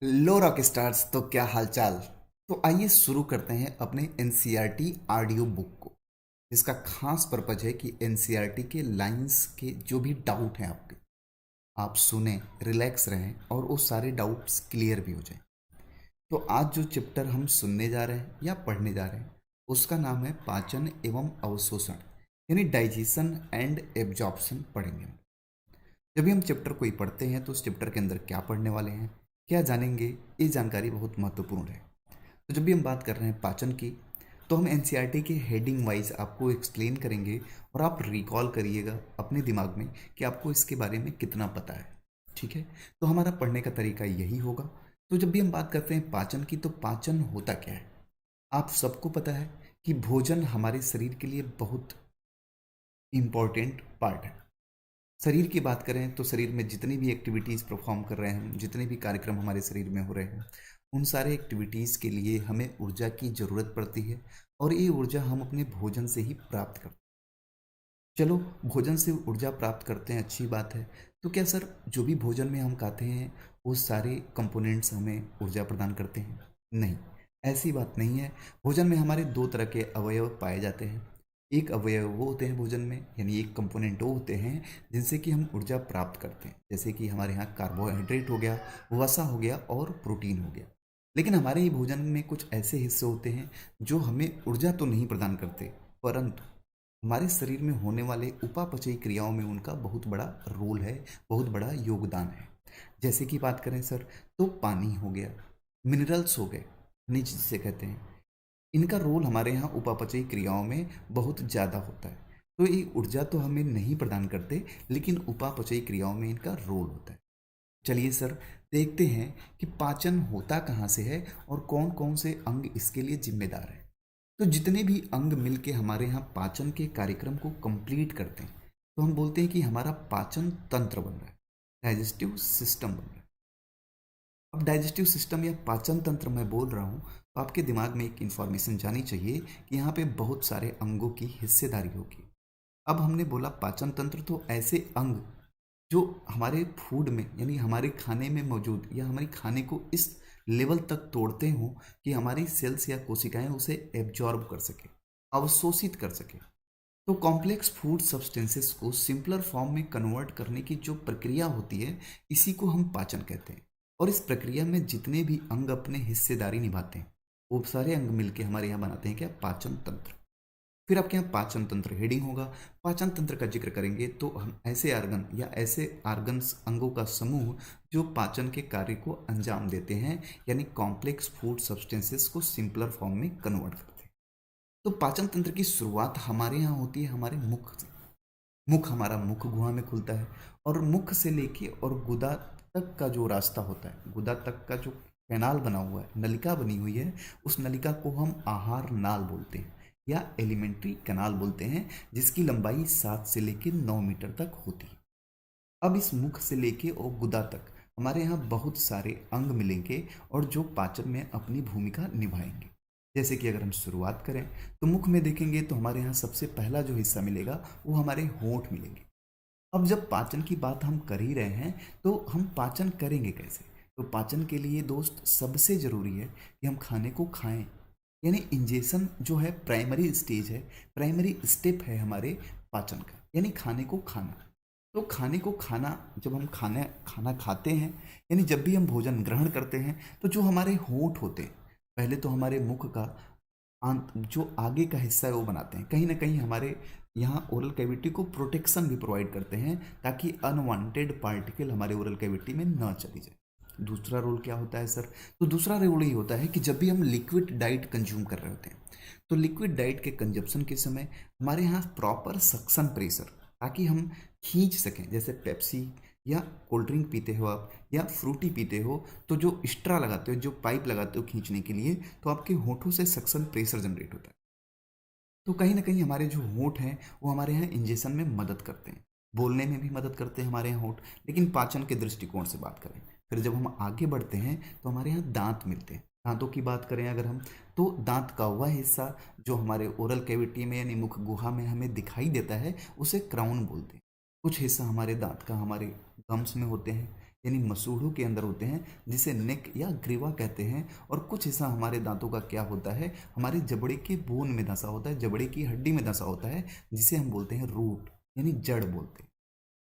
लो rock stars, तो क्या हालचाल। तो आइए शुरू करते हैं अपने एनसीईआरटी ऑडियो बुक को, जिसका खास पर्पज है कि एनसीईआरटी के लाइंस के जो भी डाउट हैं आपके, आप सुने, रिलैक्स रहें और वो सारे डाउट्स क्लियर भी हो जाएं। तो आज जो चैप्टर हम सुनने जा रहे हैं या पढ़ने जा रहे हैं, उसका नाम है पाचन एवं अवशोषण, यानी डाइजेशन एंड एब्जॉर्प्शन पढ़ेंगे हम। जब भी हम चैप्टर कोई पढ़ते हैं तो उस चैप्टर के अंदर क्या पढ़ने वाले हैं, क्या जानेंगे, ये जानकारी बहुत महत्वपूर्ण है। तो जब भी हम बात कर रहे हैं पाचन की, तो हम एनसीईआरटी के हेडिंग वाइज आपको एक्सप्लेन करेंगे और आप रिकॉल करिएगा अपने दिमाग में कि आपको इसके बारे में कितना पता है। ठीक है, तो हमारा पढ़ने का तरीका यही होगा। तो जब भी हम बात करते हैं पाचन की, तो पाचन होता क्या है। आप सबको पता है कि भोजन हमारे शरीर के लिए बहुत इम्पॉर्टेंट पार्ट है। शरीर की बात करें तो शरीर में जितनी भी एक्टिविटीज़ परफॉर्म कर रहे हैं हम, जितने भी कार्यक्रम हमारे शरीर में हो रहे हैं, उन सारे एक्टिविटीज़ के लिए हमें ऊर्जा की ज़रूरत पड़ती है और ये ऊर्जा हम अपने भोजन से ही प्राप्त करते हैं। चलो, भोजन से ऊर्जा प्राप्त करते हैं, अच्छी बात है। तो क्या सर जो भी भोजन में हम खाते हैं वो सारे कंपोनेंट्स हमें ऊर्जा प्रदान करते हैं? नहीं, ऐसी बात नहीं है। भोजन में हमारे दो तरह के अवयव पाए जाते हैं। एक अवयव वो होते हैं भोजन में, यानी एक कंपोनेंट वो होते हैं जिनसे कि हम ऊर्जा प्राप्त करते हैं, जैसे कि हमारे यहाँ कार्बोहाइड्रेट हो गया, वसा हो गया और प्रोटीन हो गया। लेकिन हमारे ही भोजन में कुछ ऐसे हिस्से होते हैं जो हमें ऊर्जा तो नहीं प्रदान करते, परंतु हमारे शरीर में होने वाले उपापचयी क्रियाओं में उनका बहुत बड़ा रोल है, बहुत बड़ा योगदान है। जैसे कि बात करें सर, तो पानी हो गया, मिनरल्स हो गए, खनिज जिसे कहते हैं, इनका रोल हमारे यहाँ उपापचयी क्रियाओं में बहुत ज़्यादा होता है। तो ये ऊर्जा तो हमें नहीं प्रदान करते, लेकिन उपापचयी क्रियाओं में इनका रोल होता है। चलिए सर, देखते हैं कि पाचन होता कहाँ से है और कौन कौन से अंग इसके लिए जिम्मेदार है। तो जितने भी अंग मिलके हमारे यहाँ पाचन के कार्यक्रम को कंप्लीट करते हैं, तो हम बोलते हैं कि हमारा पाचन तंत्र बन रहा है, डाइजेस्टिव सिस्टम बन रहा है। अब डाइजेस्टिव सिस्टम या पाचन तंत्र मैं बोल रहा हूँ, तो आपके दिमाग में एक इन्फॉर्मेशन जानी चाहिए कि यहाँ पे बहुत सारे अंगों की हिस्सेदारी होगी। अब हमने बोला पाचन तंत्र, तो ऐसे अंग जो हमारे फूड में, यानी हमारे खाने में मौजूद, या हमारे खाने को इस लेवल तक तोड़ते हों कि हमारी सेल्स या कोशिकाएं उसे एब्जॉर्ब कर सके, अवशोषित कर सके। तो कॉम्प्लेक्स फूड सब्सटेंसेस को सिंपलर फॉर्म में कन्वर्ट करने की जो प्रक्रिया होती है, इसी को हम पाचन कहते हैं। और इस प्रक्रिया में जितने भी अंग अपने हिस्सेदारी निभाते हैं, वो सारे अंग मिलके हमारे यहाँ बनाते हैं क्या, पाचन तंत्र। फिर आपके यहाँ पाचन तंत्र हेडिंग होगा। पाचन तंत्र का जिक्र करेंगे तो हम ऐसे आर्गन या ऐसे आर्गन्स, अंगों का समूह जो पाचन के कार्य को अंजाम देते हैं, यानी कॉम्प्लेक्स फूड सब्सटेंसेस को सिंपलर फॉर्म में कन्वर्ट करते हैं। तो पाचन तंत्र की शुरुआत हमारे यहाँ होती है हमारे मुख से। मुख, हमारा मुख गुहा में खुलता है और मुख से लेके और गुदा तक का जो रास्ता होता है, गुदा तक का जो कैनाल बना हुआ है, नलिका बनी हुई है, उस नलिका को हम आहार नाल बोलते हैं या एलिमेंट्री कैनाल बोलते हैं, जिसकी लंबाई 7 से लेके 9 मीटर तक होती है। अब इस मुख से लेके और गुदा तक हमारे यहाँ बहुत सारे अंग मिलेंगे और जो पाचन में अपनी भूमिका निभाएंगे। जैसे कि अगर हम शुरुआत करें तो मुख में देखेंगे तो हमारे यहाँ सबसे पहला जो हिस्सा मिलेगा वो हमारे होंठ मिलेंगे। अब जब पाचन की बात हम कर ही रहे हैं, तो हम पाचन करेंगे कैसे। तो पाचन के लिए दोस्त सबसे ज़रूरी है कि हम खाने को खाएं, यानी इंजेशन जो है प्राइमरी स्टेज है, प्राइमरी स्टेप है हमारे पाचन का, यानी खाने को खाना। तो खाने को खाना, जब हम खाना खाना खाते हैं, यानी जब भी हम भोजन ग्रहण करते हैं, तो जो हमारे होंठ होते हैं, पहले तो हमारे मुख का जो आगे का हिस्सा है वो बनाते हैं, कहीं ना कहीं हमारे यहाँ ओरल कैविटी को प्रोटेक्शन भी प्रोवाइड करते हैं, ताकि अनवांटेड पार्टिकल हमारे ओरल कैविटी में न चली जाए। दूसरा रोल क्या होता है सर, तो दूसरा रोल ये होता है कि जब भी हम लिक्विड डाइट कंज्यूम कर रहे होते हैं, तो लिक्विड डाइट के कंजप्शन के समय हमारे यहाँ प्रॉपर सक्शन प्रेशर, ताकि हम खींच सकें, जैसे पेप्सी या कोल्ड ड्रिंक पीते हो आप या फ्रूटी पीते हो, तो जो स्ट्रा लगाते हो, जो पाइप लगाते हो खींचने के लिए, तो आपके होठों से सक्शन प्रेशर जनरेट होता है। तो कहीं ना कहीं हमारे जो होंठ हैं वो हमारे यहाँ इंजेशन में मदद करते हैं, बोलने में भी मदद करते हैं हमारे यहाँ होंठ। लेकिन पाचन के दृष्टिकोण से बात करें, फिर जब हम आगे बढ़ते हैं तो हमारे यहाँ दांत मिलते हैं। दांतों की बात करें अगर हम, तो दांत का वह हिस्सा जो हमारे ओरल कैविटी में यानी मुख गुहा में हमें दिखाई देता है, उसे क्राउन बोलते हैं। कुछ हिस्सा हमारे दांत का हमारे गम्स में होते हैं, यानी मसूड़ों के अंदर होते हैं, जिसे नेक या ग्रीवा कहते हैं। और कुछ हिस्सा हमारे दांतों का क्या होता है, हमारे जबड़े के बोन में धंसा होता है, जबड़े की हड्डी में धंसा होता है, जिसे हम बोलते हैं रूट यानी जड़ बोलते हैं।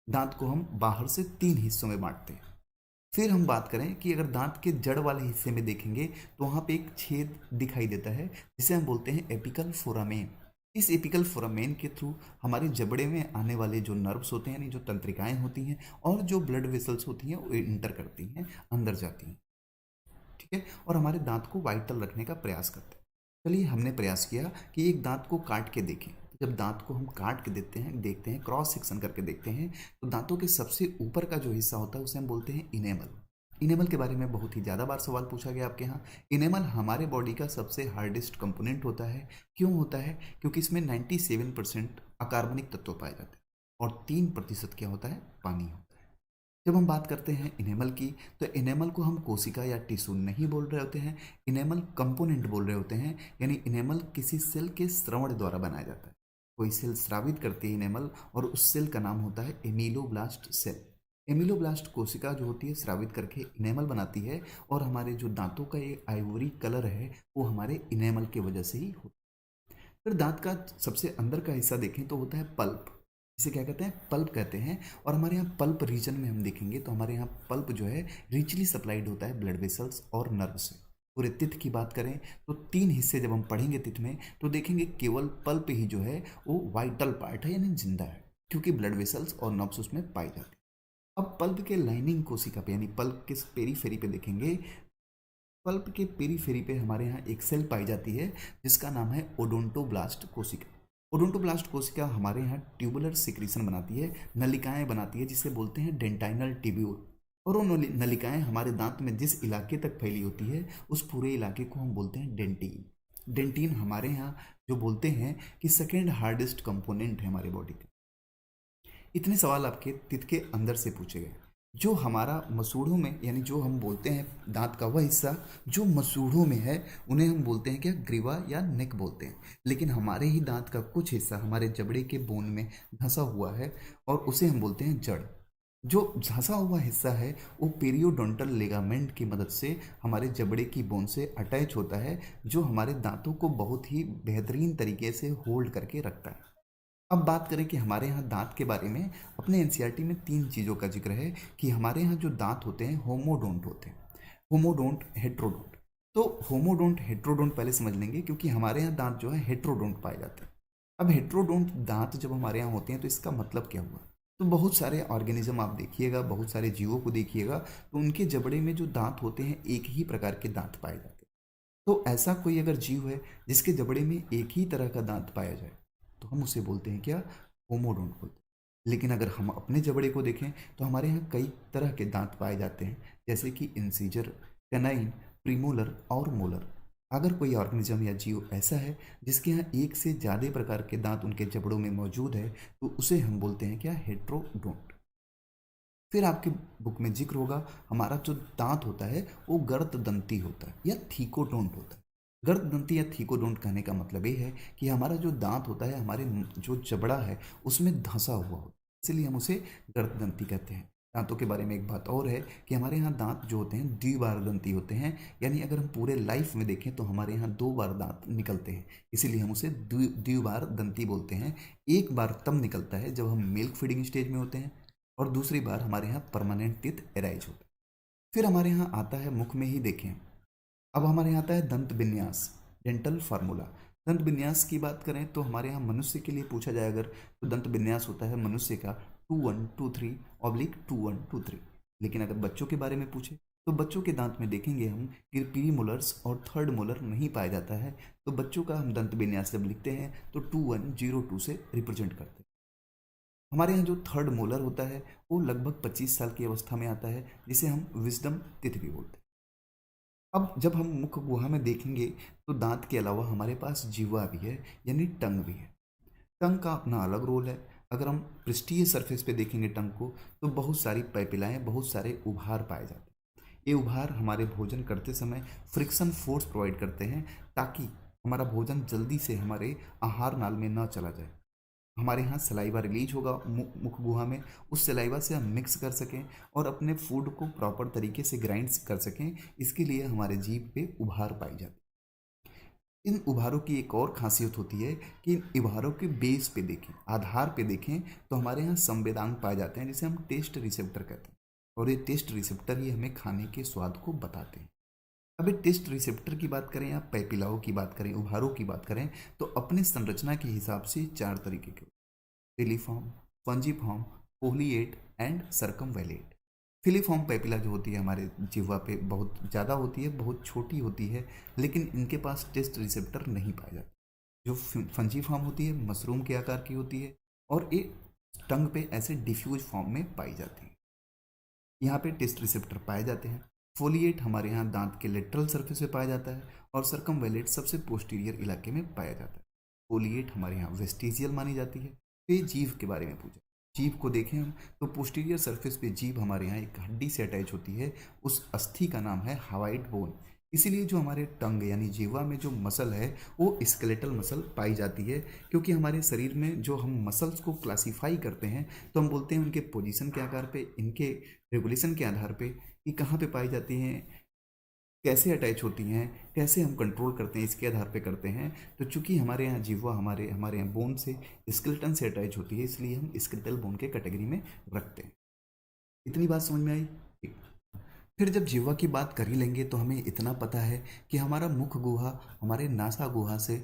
दांत को हम बाहर से 3 हिस्सों में बांटते हैं। फिर हम बात करें कि अगर दांत के जड़ वाले हिस्से में देखेंगे तो वहाँ पे एक छेद दिखाई देता है, जिसे हम बोलते हैं एपिकल फोरामेन। इस एपिकल फोरामेन के थ्रू हमारे जबड़े में आने वाले जो नर्व्स होते हैं, यानी जो तंत्रिकाएं होती हैं और जो ब्लड वेसल्स होती हैं, वो इंटर करती हैं, अंदर जाती हैं। ठीक है, और हमारे दांत को वाइटल रखने का प्रयास करते हैं। चलिए, हमने प्रयास किया कि एक दांत को काट के देखें। तो जब दांत को हम काट के देते हैं, देखते हैं, क्रॉस सेक्शन करके देखते हैं, तो दांतों के सबसे ऊपर का जो हिस्सा होता है उसे हम बोलते हैं इनेमल। इनेमल के बारे में बहुत ही ज़्यादा बार सवाल पूछा गया आपके यहाँ। इनेमल हमारे बॉडी का सबसे हार्डेस्ट कंपोनेंट होता है। क्यों होता है? क्योंकि इसमें 97% अकार्बनिक तत्व पाए जाते हैं और 3% क्या होता है, पानी होता है। जब हम बात करते हैं इनेमल की, तो इनेमल को हम कोशिका या टिश्यू नहीं बोल रहे होते हैं, इनेमल कंपोनेंट बोल रहे होते हैं। यानी इनेमल किसी सेल के स्रवण द्वारा बनाया जाता है। कोई सेल स्रावित करती है इनेमल, और उस सेल का नाम होता है एमिलोब्लास्ट सेल। एमिलोब्लास्ट कोशिका जो होती है स्रावित करके इनेमल बनाती है, और हमारे जो दांतों का ये आइवरी कलर है वो हमारे इनेमल की वजह से ही होता है। फिर दांत का सबसे अंदर का हिस्सा देखें तो होता है पल्प। इसे क्या कहते हैं, पल्प कहते हैं। और हमारे यहाँ पल्प रीजन में हम देखेंगे तो हमारे यहाँ पल्प जो है रिचली सप्लाइड होता है ब्लड वेसल्स और नर्व से। पूरे तिथ की बात करें तो 3 हिस्से जब हम पढ़ेंगे तिथ में, तो देखेंगे केवल पल्प ही जो है वो वाइटल पार्ट है, यानी जिंदा है, क्योंकि ब्लड वेसल्स और नर्व्स उसमें पाई जाती है। अब पल्प के लाइनिंग कोशिका पे, यानी पल्प के पेरीफेरी पे देखेंगे। पल्प के पेरीफेरी पे हमारे यहाँ एक सेल पाई जाती है जिसका नाम है ओडोंटोब्लास्ट कोशिका। ओडोंटोब्लास्ट कोशिका हमारे यहाँ ट्यूबुलर सिक्रीशन बनाती है, नलिकाएं बनाती है, जिसे बोलते हैं डेंटाइनल टिब्यूल। और वो नलिकाएं हमारे दांत में जिस इलाके तक फैली होती है, उस पूरे इलाके को हम बोलते हैं डेंटिन। डेंटिन हमारे यहाँ जो बोलते हैं कि सेकेंड हार्डेस्ट कंपोनेंट है हमारे बॉडी का। इतने सवाल आपके तित के अंदर से पूछे गए। जो हमारा मसूड़ों में, यानी जो हम बोलते हैं दांत का वह हिस्सा जो मसूड़ों में है, उन्हें हम बोलते हैं क्या, ग्रीवा या नेक बोलते हैं। लेकिन हमारे ही दांत का कुछ हिस्सा हमारे जबड़े के बोन में धंसा हुआ है, और उसे हम बोलते हैं जड़। जो धंसा हुआ हिस्सा है वो पेरियोडोंटल लिगामेंट की मदद से हमारे जबड़े की बोन से अटैच होता है, जो हमारे दांतों को बहुत ही बेहतरीन तरीके से होल्ड करके रखता है। अब बात करें कि हमारे यहाँ दांत के बारे में, अपने एनसीईआरटी में 3 चीज़ों का जिक्र है कि हमारे यहाँ जो दांत होते हैं होमोडोंट होते हैं, होमोडोंट, हेट्रोडोंट। तो होमोडोंट हेट्रोडोंट पहले समझ लेंगे, क्योंकि हमारे यहाँ दांत जो है हेट्रोडोंट पाए जाते हैं। अब हेट्रोडोंट दांत जब हमारे यहाँ होते हैं तो इसका मतलब क्या हुआ? तो बहुत सारे ऑर्गेनिज्म आप देखिएगा, बहुत सारे जीवों को देखिएगा, तो उनके जबड़े में जो दांत होते हैं एक ही प्रकार के दांत पाए जाते हैं। तो ऐसा कोई अगर जीव है जिसके जबड़े में एक ही तरह का दांत पाया जाए, तो हम उसे बोलते हैं क्या, होमोडोंट बोलते हैं। लेकिन अगर हम अपने जबड़े को देखें तो हमारे यहाँ कई तरह के दांत पाए जाते हैं, जैसे कि इंसीजर, कैनाइन, प्रीमोलर और मोलर। अगर कोई ऑर्गेनिज्म या जीव ऐसा है जिसके यहाँ एक से ज़्यादा प्रकार के दांत उनके जबड़ों में मौजूद है, तो उसे हम बोलते हैं क्या, हेट्रोडोंट। फिर आपके बुक में जिक्र होगा, हमारा जो दांत होता है वो गर्द दंती होता है या थीकोडोंट होता है। गर्द दंती या थीकोडोंट कहने का मतलब ये है कि हमारा जो दांत होता है, हमारे जो जबड़ा है उसमें धंसा हुआ होता है, इसलिए हम उसे गर्द दंती कहते हैं। दांतों के बारे में एक बात और है कि हमारे यहाँ दांत जो होते हैं द्विबार दंती होते हैं, यानी अगर हम पूरे लाइफ में देखें तो हमारे यहाँ 2 बार दांत निकलते हैं, इसीलिए हम उसे द्विबार दंती बोलते हैं। एक बार तब निकलता है जब हम मिल्क फीडिंग स्टेज में होते हैं, और दूसरी बार हमारे यहाँ परमानेंट टीथ एराइज होता है। फिर हमारे यहाँ आता है, मुख में ही देखें, अब हमारे यहाँ आता है दंत विन्यास, डेंटल फार्मूला। दंत विन्यास की बात करें तो हमारे यहाँ मनुष्य के लिए पूछा जाए अगर, तो दंत विन्यास होता है मनुष्य का 2123/2123। लेकिन अगर बच्चों के बारे में पूछे तो बच्चों के दांत में देखेंगे हम कि प्रीमोलर्स और थर्ड मोलर नहीं पाया जाता है, तो बच्चों का हम दंत विन्यास जब लिखते हैं तो 2102 से रिप्रेजेंट करते हैं। हमारे यहाँ जो थर्ड मोलर होता है वो लगभग 25 साल की अवस्था में आता है, जिसे हम विजडम टीथ भी बोलते हैं। अब जब हम मुख गुहा में देखेंगे तो दांत के अलावा हमारे पास जीवा भी है, यानी टंग भी है। टंग का अपना अलग रोल है। अगर हम पृष्ठीय सरफेस पे देखेंगे टंग को, तो बहुत सारी पैपिलाएँ, बहुत सारे उभार पाए जाते हैं। ये उभार हमारे भोजन करते समय फ्रिक्शन फोर्स प्रोवाइड करते हैं, ताकि हमारा भोजन जल्दी से हमारे आहार नाल में न चला जाए। हमारे यहाँ सलाइवा रिलीज होगा मुख गुहा में, उस सलाइवा से हम मिक्स कर सकें और अपने फूड को प्रॉपर तरीके से ग्राइंड कर सकें। इसके लिए हमारे जीभ पे उभार पाई जाती है। इन उभारों की एक और खासियत होती है कि इन उभारों के बेस पे देखें, आधार पे देखें, तो हमारे यहाँ संवेदांग पाए जाते हैं जिसे हम टेस्ट रिसेप्टर कहते हैं। और ये टेस्ट रिसेप्टर ही हमें खाने के स्वाद को बताते हैं। अब ये टेस्ट रिसेप्टर की बात करें या पैपिलाओं की बात करें, उभारों की बात करें, तो अपनी संरचना के हिसाब से चार तरीके के: filiform, fungiform, foliate and circumvallate. Filiform papilla जो होती है हमारे जिह्वा पे बहुत ज़्यादा होती है, बहुत छोटी होती है, लेकिन इनके पास टेस्ट रिसेप्टर नहीं पाए जाते। जो फंजीफॉर्म होती है मशरूम के आकार की होती है और ये टंग पे ऐसे डिफ्यूज फॉर्म में पाई जाती है। यहाँ पे टेस्ट रिसेप्टर पाए जाते हैं। फोलिएट हमारे यहाँ दांत के लेटरल सरफेस पे पाया जाता है और सर्कमवैलेट सबसे पोस्टीरियर इलाके में पाया जाता है। फोलिएट हमारे यहाँ वेस्टिजियल मानी जाती है। फिर जीभ के बारे में पूछा, जीभ को देखें हम तो पोस्टीरियर सरफेस पे जीभ हमारे यहाँ एक हड्डी से अटैच होती है, उस अस्थि का नाम है हवाइट बोन। इसीलिए जो हमारे टंग यानी जीवा में जो मसल है वो स्केलेटल मसल पाई जाती है, क्योंकि हमारे शरीर में जो हम मसल्स को क्लासीफाई करते हैं तो हम बोलते हैं उनके पोजीशन के आकार पे, इनके रेगुलेशन के आधार पे कि कहाँ पे पाई जाती हैं, कैसे अटैच होती हैं, कैसे हम कंट्रोल करते हैं, इसके आधार पे करते हैं। तो चूंकि हमारे यहाँ जीवा हमारे हमारे यहाँ बोन से स्केलेटन से अटैच होती है, इसलिए हम स्केलेटल बोन के कैटेगरी में रखते हैं। इतनी बात समझ में आई? ठीक। फिर जब जीवा की बात कर ही लेंगे तो हमें इतना पता है कि हमारा मुख गुहा हमारे नासा गुहा से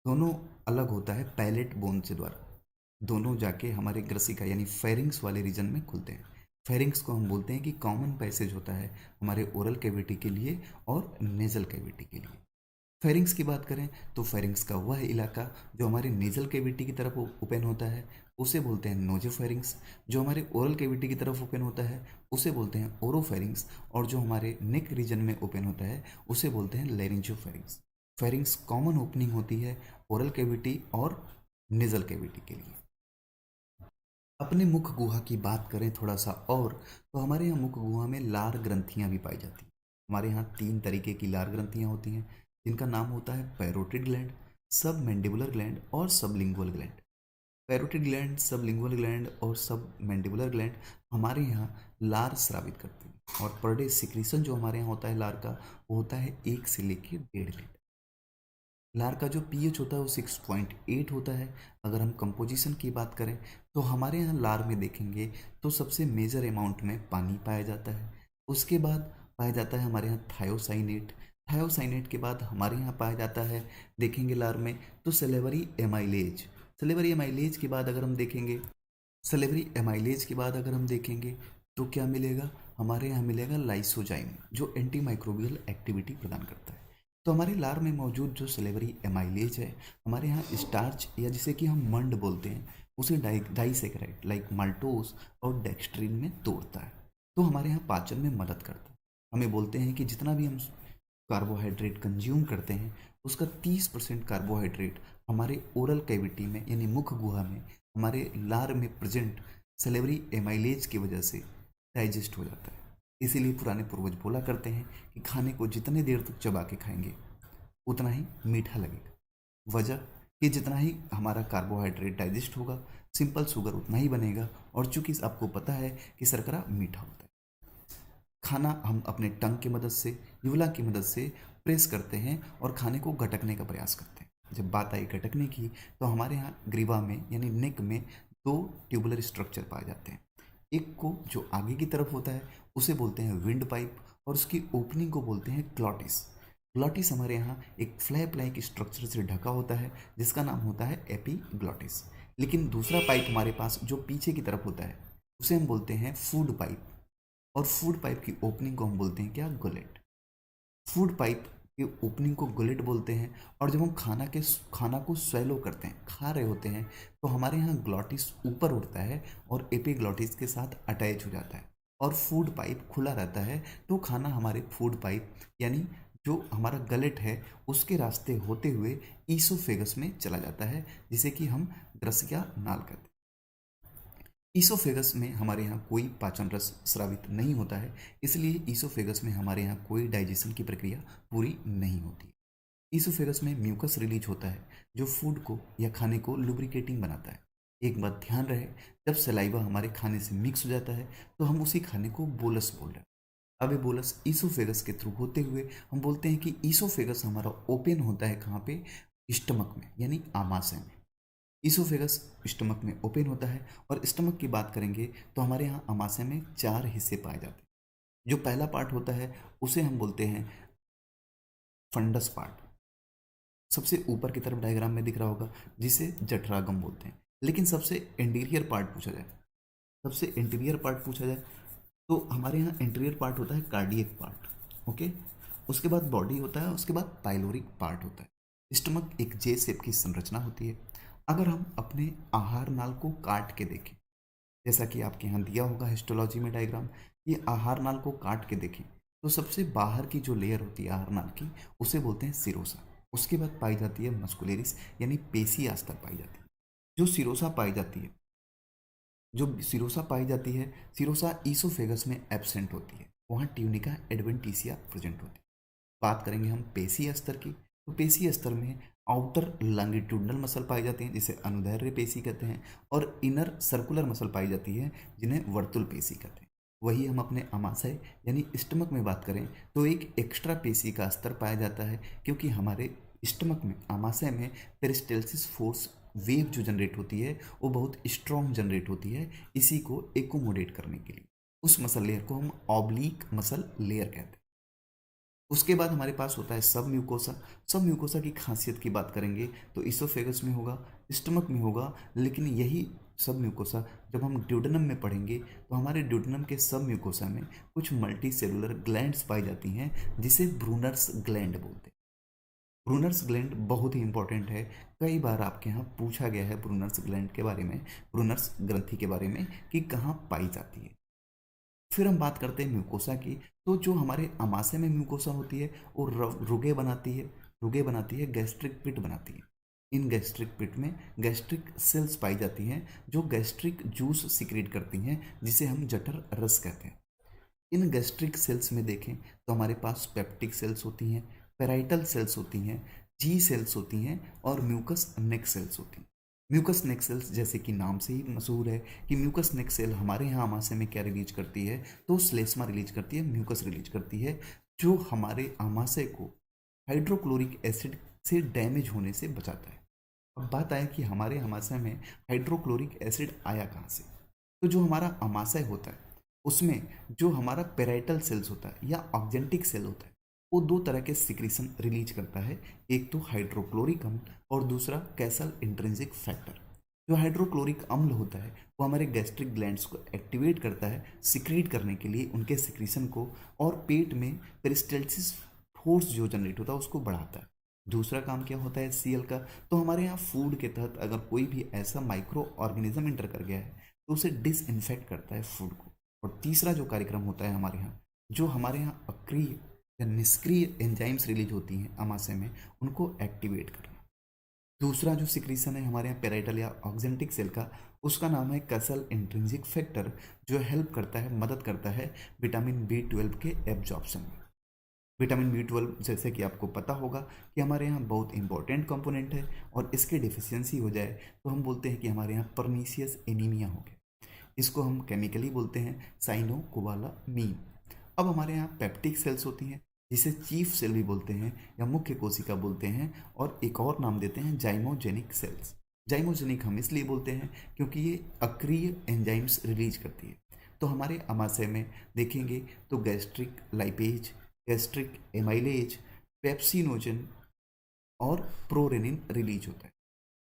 दोनों अलग होता है पैलेट बोन से द्वारा। दोनों जाके हमारे ग्रसिका यानी फेरिंग्स वाले रीजन में खुलते हैं। फेरिंग्स को हम बोलते हैं कि कॉमन पैसेज होता है हमारे ओरल कैविटी के लिए और नेजल कैविटी के लिए। फेरिंग्स की बात करें तो फेरिंग्स का वह इलाका जो हमारे नेजल कैविटी की तरफ ओपन होता है उसे बोलते हैं नोजोफेरिंग्स। जो हमारे ओरल कैविटी की तरफ ओपन होता है उसे बोलते हैं ओरोफेरिंग्स। और जो हमारे नेक रीजन में ओपन होता है उसे बोलते हैं लेरिंजोफेरिंग्स। फेरिंग्स कॉमन ओपनिंग होती है ओरल कैविटी और नेजल कैविटी के लिए। अपने मुख गुहा की बात करें थोड़ा सा और, तो हमारे यहाँ मुख गुहा में लार ग्रंथियाँ भी पाई जाती हैं। हमारे यहाँ तीन तरीके की लार ग्रंथियाँ होती हैं जिनका नाम होता है पैरोटिड ग्लैंड, सब मैंडिबुलर ग्लैंड और sublingual gland. Parotid gland, sublingual gland और सब मैंडिबुलर ग्लैंड हमारे यहाँ लार स्रावित करते हैं। और पर डे सिक्रीशन जो हमारे यहाँ होता है लार का, वो होता है 1 से लेकर 1.5 लीटर। लार का जो पीएच होता है वो 6.8 होता है। अगर हम कंपोजिशन की बात करें तो हमारे यहाँ लार में देखेंगे तो सबसे मेजर अमाउंट में पानी पाया जाता है। उसके बाद पाया जाता है हमारे यहाँ थायोसाइनेट। थायोसाइनेट के बाद हमारे यहाँ पाया जाता है, देखेंगे लार में तो सेलेवरी एमाइलेज। सेलेवरी एमाइलेज के बाद अगर हम देखेंगे सेलेवरी एमाइलेज के बाद अगर हम देखेंगे तो क्या मिलेगा, हमारे यहाँ मिलेगा लाइसोजाइम जो एंटी माइक्रोबियल एक्टिविटी प्रदान करता है। तो हमारे लार में मौजूद जो सेलेवरी एमाइलेज है हमारे यहाँ स्टार्च या जिसे कि हम मंड बोलते हैं उसे डाइसेकेराइड लाइक माल्टोस और डेक्स्ट्रिन में तोड़ता है। तो हमारे यहाँ पाचन में मदद करता है। हमें बोलते हैं कि जितना भी हम कार्बोहाइड्रेट कंज्यूम करते हैं उसका 30% कार्बोहाइड्रेट हमारे ओरल कैविटी में यानी मुख गुहा में हमारे लार में प्रेजेंट सेलेवरी एमाइलेज की वजह से डाइजेस्ट हो जाता है। इसीलिए पुराने पूर्वज बोला करते हैं कि खाने को जितने देर तक चबा के खाएंगे उतना ही मीठा लगेगा। वजह कि जितना ही हमारा कार्बोहाइड्रेट डाइजेस्ट होगा सिंपल शुगर उतना ही बनेगा। और चूंकि आपको पता है कि शर्करा मीठा होता है, खाना हम अपने टंग की मदद से, यूला की मदद से प्रेस करते हैं और खाने को गटकने का प्रयास करते हैं। जब बात आई गटकने की तो हमारे यहाँ ग्रीवा में यानी नेक में दो ट्यूबुलर स्ट्रक्चर पाए जाते हैं। एक को जो आगे की तरफ होता है उसे बोलते हैं विंड पाइप और उसकी ओपनिंग को बोलते हैं ग्लॉटिस। ग्लॉटिस हमारे यहाँ एक फ्लैप लाइक स्ट्रक्चर से ढका होता है जिसका नाम होता है एपीग्लॉटिस। लेकिन दूसरा पाइप हमारे पास जो पीछे की तरफ होता है उसे हम बोलते हैं फूड पाइप। और फूड पाइप की ओपनिंग को हम बोलते हैं क्या, गुलेट। फूड पाइप की ओपनिंग को गुलेट बोलते हैं। और जब हम खाना को स्वेलो करते हैं, खा रहे होते हैं, तो हमारे यहाँ ग्लॉटिस ऊपर उठता है और एपिग्लॉटिस के साथ अटैच हो जाता है और फूड पाइप खुला रहता है। तो खाना हमारे फूड पाइप यानी जो हमारा गलेट है उसके रास्ते होते हुए ईसोफेगस में चला जाता है, जिसे कि हम ग्रसिका नाल कहते हैं। ईसोफेगस में हमारे यहाँ कोई पाचन रस स्रावित नहीं होता है, इसलिए ईसोफेगस में हमारे यहाँ कोई डाइजेशन की प्रक्रिया पूरी नहीं होती। ईसोफेगस में म्यूकस रिलीज होता है जो फूड को या खाने को लुब्रिकेटिंग बनाता है। एक बात ध्यान रहे, जब सलाइवा हमारे खाने से मिक्स हो जाता है तो हम उसी खाने को बोलस बोल रहे हैं। अब ये बोलस ईसोफेगस के थ्रू होते हुए हम बोलते हैं कि ईसोफेगस हमारा ओपन होता है कहाँ पे, स्टमक में, यानी आमाशय में। ईसोफेगस स्टमक में ओपन होता है। और स्टमक की बात करेंगे तो हमारे यहाँ आमाशय में 4 हिस्से पाए जाते हैं। जो पहला पार्ट होता है उसे हम बोलते हैं फंडस पार्ट, सबसे ऊपर की तरफ डायग्राम में दिख रहा होगा, जिसे जठरागम बोलते हैं। लेकिन सबसे इंटीरियर पार्ट पूछा जाए, सबसे इंटीरियर पार्ट पूछा जाए तो हमारे यहाँ इंटीरियर पार्ट होता है कार्डियक पार्ट। ओके, उसके बाद बॉडी होता है, उसके बाद पाइलोरिक पार्ट होता है। स्टमक एक जे शेप की संरचना होती है। अगर हम अपने आहार नाल को काट के देखें, जैसा कि आपके यहाँ दिया होगा हिस्टोलॉजी में डायग्राम, ये आहार नाल को काट के देखें तो सबसे बाहर की जो लेयर होती है आहार नाल की, उसे बोलते हैं सिरोसा। उसके बाद पाई जाती है मस्कुलेरिस, यानी पेशी अस्तर पाई जाती है। जो सिरोसा पाई जाती है, जो सिरोसा पाई जाती है, सिरोसा ईसोफेगस में एब्सेंट होती है, वहाँ ट्यूनिका एडवेंटिसिया प्रेजेंट होती है। बात करेंगे हम पेशी स्तर की, तो पेशी स्तर में आउटर लॉन्गिट्यूडनल मसल पाई जाती हैं जिसे अनुदैर्ध्य पेशी कहते हैं, और इनर सर्कुलर मसल पाई जाती है जिन्हें वर्तुल पेशी कहते हैं। वही हम अपने अमाशय यानी स्टमक में बात करें तो एक एक्स्ट्रा पेशी का स्तर पाया जाता है, क्योंकि हमारे स्टमक में, आमाशय में पेरिस्टेल्सिस फोर्स वेव जो जनरेट होती है वो बहुत स्ट्रॉन्ग जनरेट होती है, इसी को एकोमोडेट करने के लिए। उस मसल लेयर को हम ऑब्लिक मसल लेयर कहते हैं। उसके बाद हमारे पास होता है सब म्यूकोसा। सब म्यूकोसा की खासियत की बात करेंगे तो इसोफेगस में होगा, स्टमक में होगा, लेकिन यही सब म्यूकोसा जब हम ड्यूडेनम में पढ़ेंगे तो हमारे ड्यूडेनम के सब म्यूकोसा में कुछ मल्टी सेलुलर ग्लैंड्स पाई जाती हैं जिसे ब्रूनर्स ग्लैंड बोलते हैं। ब्रूनर्स ग्लैंड बहुत ही इंपॉर्टेंट है, कई बार आपके यहाँ पूछा गया है ब्रूनर्स ग्लैंड के बारे में, ब्रूनर्स ग्रंथि के बारे में कि कहाँ पाई जाती है। फिर हम बात करते हैं म्यूकोसा की, तो जो हमारे अमाशय में म्यूकोसा होती है वो रुगे बनाती है, रुगे बनाती है, गैस्ट्रिक पिट बनाती है। इन गैस्ट्रिक पिट में गैस्ट्रिक सेल्स पाई जाती हैं जो गैस्ट्रिक जूस सिक्रेट करती हैं, जिसे हम जठर रस कहते हैं। इन गैस्ट्रिक सेल्स में देखें तो हमारे पास पेप्टिक सेल्स होती हैं, पेराइटल सेल्स होती हैं, जी सेल्स होती हैं और म्यूकस नेक सेल्स होती हैं। म्यूकस नेक सेल्स जैसे कि नाम से ही मशहूर है कि म्यूकस नेक सेल हमारे यहाँ आमाशय में क्या रिलीज करती है, तो श्लेष्मा रिलीज करती है, म्यूकस रिलीज करती है, जो हमारे आमाशय को हाइड्रोक्लोरिक एसिड से डैमेज होने से बचाता है। अब बात आया कि हमारे आमाशय में हाइड्रोक्लोरिक एसिड आया कहाँ से, तो जो हमारा आमाशय होता है उसमें जो हमारा पेराइटल सेल्स होता है या ऑक्जेंटिक सेल होता है, वो दो तरह के सिक्रीशन रिलीज करता है, एक तो हाइड्रोक्लोरिक अम्ल और दूसरा कैसल इंट्रिंसिक फैक्टर। जो हाइड्रोक्लोरिक अम्ल होता है वो हमारे गैस्ट्रिक ग्लैंड्स को एक्टिवेट करता है सिक्रीट करने के लिए उनके सिक्रीशन को, और पेट में पेरिस्टेल्सिस फोर्स जो जनरेट होता है उसको बढ़ाता है। दूसरा काम क्या होता है सीएल का, तो हमारे यहाँ फूड के तहत अगर कोई भी ऐसा माइक्रो ऑर्गेनिज्म इंटर कर गया है तो उसे डिसइंफेक्ट करता है फूड को। और तीसरा जो कार्यक्रम होता है हमारे यहाँ, जो हमारे यहाँ अक्रिय या निष्क्रिय एंजाइम्स रिलीज होती हैं आमाशय में, उनको एक्टिवेट करना। दूसरा जो सिक्रीशन है हमारे यहाँ पेराइटल या ऑक्जेंटिक सेल का, उसका नाम है कैसल इंट्रिंसिक फैक्टर, जो हेल्प करता है, मदद करता है विटामिन B12 के एब्जॉर्प्शन में। विटामिन B12 जैसे कि आपको पता होगा कि हमारे यहाँ बहुत इंपॉर्टेंट कंपोनेंट है, और इसके डिफिशियंसी हो जाए तो हम बोलते हैं कि हमारे यहाँ परनीशियस एनीमिया हो गया। इसको हम केमिकली बोलते हैं साइनोकोबालामीन। अब हमारे यहाँ पेप्टिक सेल्स होती हैं जिसे चीफ सेल भी बोलते हैं या मुख्य कोशिका बोलते हैं, और एक और नाम देते हैं जाइमोजेनिक सेल्स। जाइमोजेनिक हम इसलिए बोलते हैं क्योंकि ये अक्रिय एंजाइम्स रिलीज करती है। तो हमारे आमाशय में देखेंगे तो gastric lipase, gastric amylase, pepsinogen और प्रोरेनिन रिलीज होता है।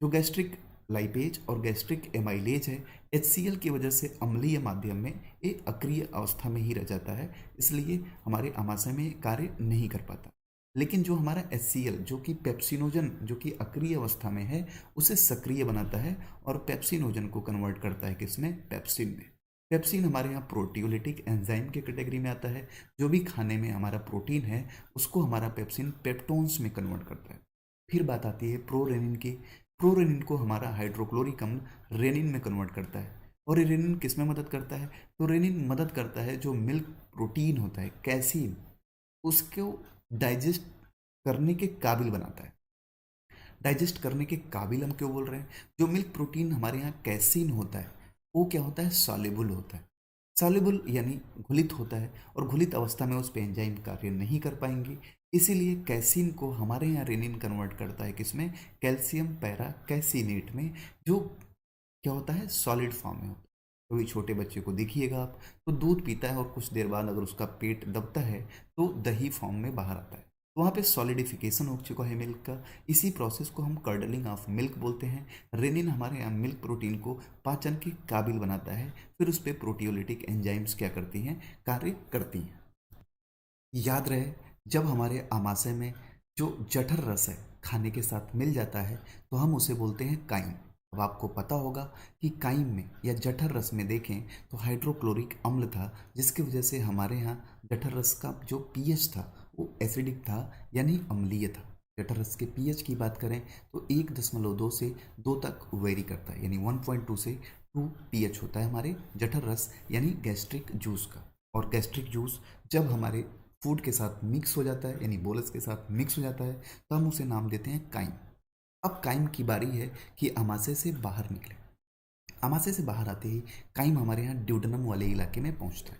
जो गैस्ट्रिक लाइपेज और गैस्ट्रिक एमाइलेज है, HCl की वजह से अम्लीय माध्यम में ये अक्रिय अवस्था में ही रह जाता है, इसलिए हमारे आमाशय में कार्य नहीं कर पाता। लेकिन जो हमारा HCl जो कि पेप्सिनोजन जो कि अक्रिय अवस्था में है उसे सक्रिय बनाता है और पेप्सिनोजन को कन्वर्ट करता है किसमें, पेप्सिन में। पेप्सिन हमारे यहाँ प्रोटियोलिटिक एंजाइम के कैटेगरी में आता है। जो भी खाने में हमारा प्रोटीन है उसको हमारा पेप्सिन पेप्टोन्स में कन्वर्ट करता है। फिर बात आती है प्रोरेनिन की। प्रोरेनिन को हमारा हाइड्रोक्लोरिक अम्ल रेनिन में कन्वर्ट करता है। और ये रेनिन किस में मदद करता है, तो रेनिन मदद करता है जो मिल्क प्रोटीन होता है कैसीन, उसको डाइजेस्ट करने के काबिल बनाता है। डाइजेस्ट करने के काबिल हम क्यों बोल रहे हैं? जो मिल्क प्रोटीन हमारे यहाँ कैसीन होता है, वो क्या होता है? सॉल्युबल होता है। सॉल्युबल यानी घुलित होता है, और घुलित अवस्था में उस पे एंजाइम कार्य नहीं कर पाएंगे। इसीलिए कैसीन को हमारे यहाँ रेनिन कन्वर्ट करता है किसमें? कैल्शियम पैरा कैसीनेट में, जो क्या होता है? सॉलिड फॉर्म में होता है। कभी छोटे बच्चे को देखिएगा आप, तो दूध पीता है और कुछ देर बाद अगर उसका पेट दबता है तो दही फॉर्म में बाहर आता है, तो वहाँ पे सॉलिडिफिकेशन हो चुका है मिल्क का। इसी प्रोसेस को हम कर्डलिंग ऑफ मिल्क बोलते हैं। रेनिन हमारे यहाँ मिल्क प्रोटीन को पाचन के काबिल बनाता है, फिर उस पर प्रोटियोलिटिक एंजाइम्स क्या करती हैं? कार्य करती हैं। याद रहे, जब हमारे आमाशय में जो जठर रस है खाने के साथ मिल जाता है तो हम उसे बोलते हैं काइम। अब आपको पता होगा कि काइम में या जठर रस में देखें तो हाइड्रोक्लोरिक अम्ल था, जिसकी वजह से हमारे यहाँ जठर रस का जो पीएच था वो एसिडिक था, यानी अम्लीय था। जठर रस के पीएच की बात करें तो 1.2 से 2 तक वेरी करता है, यानी 1.2 से 2 पीएच होता है हमारे जठर रस यानी गैस्ट्रिक जूस का। और गैस्ट्रिक जूस जब हमारे फूड के साथ मिक्स हो जाता है, यानी बोलस के साथ मिक्स हो जाता है, तो हम उसे नाम देते हैं काइम। अब काइम की बारी है कि अमाशय से बाहर निकले। अमाशय से बाहर आते ही काइम हमारे यहाँ ड्यूडेनम वाले इलाके में पहुँचता है।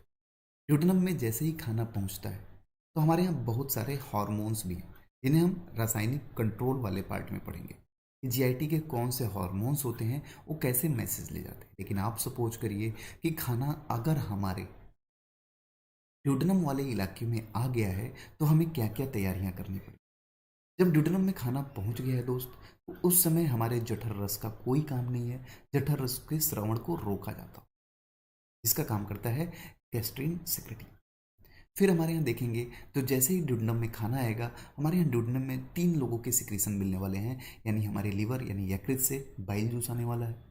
ड्यूडेनम में जैसे ही खाना पहुँचता है तो हमारे यहाँ बहुत सारे हार्मोन्स भी हैं, जिन्हें हम रासायनिक कंट्रोल वाले पार्ट में पढ़ेंगे कि जीआईटी के कौन से हार्मोन्स होते हैं, वो कैसे मैसेज ले जाते हैं। लेकिन आप सपोज करिए कि खाना अगर हमारे ड्यूडेनम वाले इलाके में आ गया है तो हमें क्या क्या तैयारियां करनी पड़ी। जब ड्यूडेनम में खाना पहुंच गया है दोस्त, तो उस समय हमारे जठर रस का कोई काम नहीं है। जठर रस के श्रवण को रोका जाता है, इसका काम करता है गैस्ट्रिन सिक्रेटिंग। फिर हमारे यहाँ देखेंगे तो जैसे ही ड्यूडेनम में खाना आएगा, हमारे यहाँ ड्यूडेनम में 3 लोगों के सिक्रीशन मिलने वाले हैं, यानी हमारे लीवर यानी यकृत से बाइल जूस आने वाला है।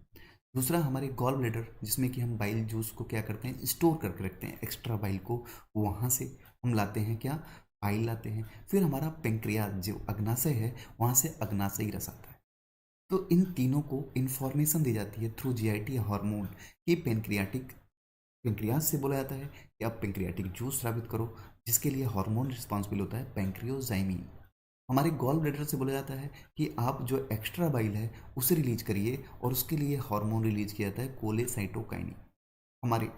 दूसरा हमारे गॉल ब्लैडर, जिसमें कि हम बाइल जूस को क्या करते हैं? स्टोर करके रखते हैं, एक्स्ट्रा बाइल को वहाँ से हम लाते हैं, क्या? बाइल लाते हैं। फिर हमारा पेंक्रियाज जो अग्नाशय है, वहाँ से अग्नाशयी रस आता है। तो इन तीनों को इन्फॉर्मेशन दी जाती है थ्रू जीआईटी हार्मोन कि पेंक्रियाज से बोला जाता है कि आप पेंक्रियाटिक जूस स्रावित करो, जिसके लिए हार्मोन रिस्पॉन्सिबल होता है पेंक्रियोजाइमिन। हमारे गॉल ब्लैडर से बोला जाता है कि आप जो एक्स्ट्रा बाइल है उसे रिलीज करिए, और उसके लिए हार्मोन रिलीज किया जाता है कोलेसाइटोकाइनिन। हमारे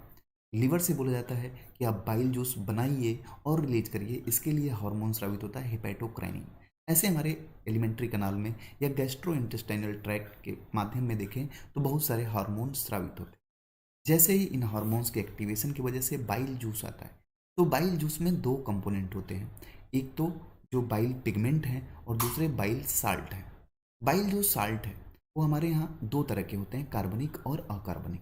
लीवर से बोला जाता है कि आप बाइल जूस बनाइए और रिलीज करिए, इसके लिए हार्मोन स्रावित होता है हेपेटोक्राइनिन। ऐसे हमारे एलिमेंट्री कनाल में या गैस्ट्रो इंटेस्टाइनल ट्रैक्ट के माध्यम में देखें तो बहुत सारे हार्मोन स्रावित होते हैं। जैसे ही इन हार्मोन्स के एक्टिवेशन की वजह से बाइल जूस आता है, तो बाइल जूस में 2 कंपोनेंट होते हैं, एक तो जो बाइल पिगमेंट है और दूसरे बाइल साल्ट है। बाइल जो साल्ट है वो हमारे यहाँ 2 तरह के होते हैं, कार्बनिक और अकार्बनिक।